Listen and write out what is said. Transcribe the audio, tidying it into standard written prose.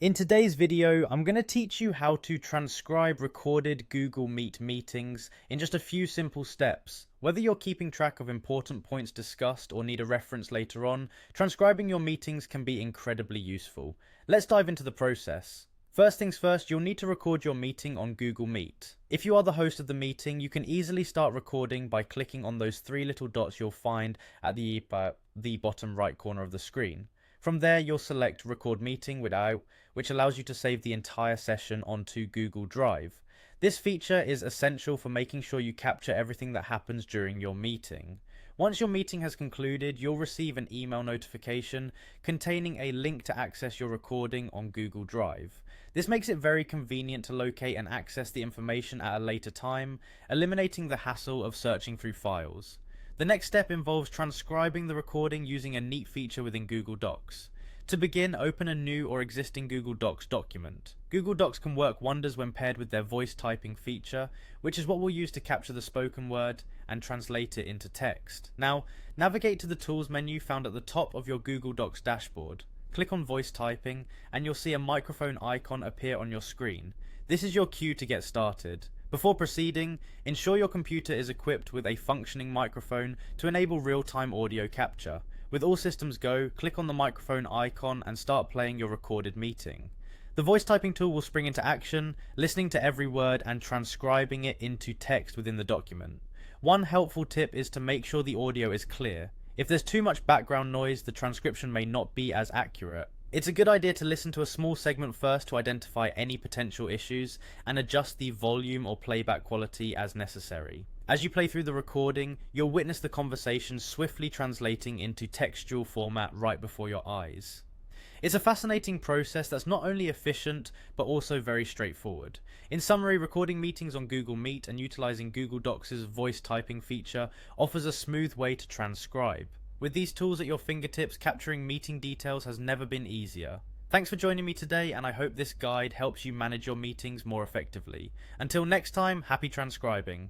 In today's video, I'm going to teach you how to transcribe recorded Google Meet meetings in just a few simple steps. Whether you're keeping track of important points discussed or need a reference later on, transcribing your meetings can be incredibly useful. Let's dive into the process. First things first, you'll need to record your meeting on Google Meet. If you are the host of the meeting, you can easily start recording by clicking on those three little dots you'll find at the bottom right corner of the screen. From there, you'll select Record Meeting Without, which allows you to save the entire session onto Google Drive. This feature is essential for making sure you capture everything that happens during your meeting. Once your meeting has concluded, you'll receive an email notification containing a link to access your recording on Google Drive. This makes it very convenient to locate and access the information at a later time, eliminating the hassle of searching through files. The next step involves transcribing the recording using a neat feature within Google Docs. To begin, open a new or existing Google Docs document. Google Docs can work wonders when paired with their voice typing feature, which is what we'll use to capture the spoken word and translate it into text. Now, navigate to the Tools menu found at the top of your Google Docs dashboard. Click on Voice Typing, and you'll see a microphone icon appear on your screen. This is your cue to get started. Before proceeding, ensure your computer is equipped with a functioning microphone to enable real-time audio capture. With all systems go, click on the microphone icon and start playing your recorded meeting. The voice typing tool will spring into action, listening to every word and transcribing it into text within the document. One helpful tip is to make sure the audio is clear. If there's too much background noise, the transcription may not be as accurate. It's a good idea to listen to a small segment first to identify any potential issues and adjust the volume or playback quality as necessary. As you play through the recording, you'll witness the conversation swiftly translating into textual format right before your eyes. It's a fascinating process that's not only efficient, but also very straightforward. In summary, recording meetings on Google Meet and utilizing Google Docs' voice typing feature offers a smooth way to transcribe. With these tools at your fingertips, capturing meeting details has never been easier. Thanks for joining me today, and I hope this guide helps you manage your meetings more effectively. Until next time, happy transcribing.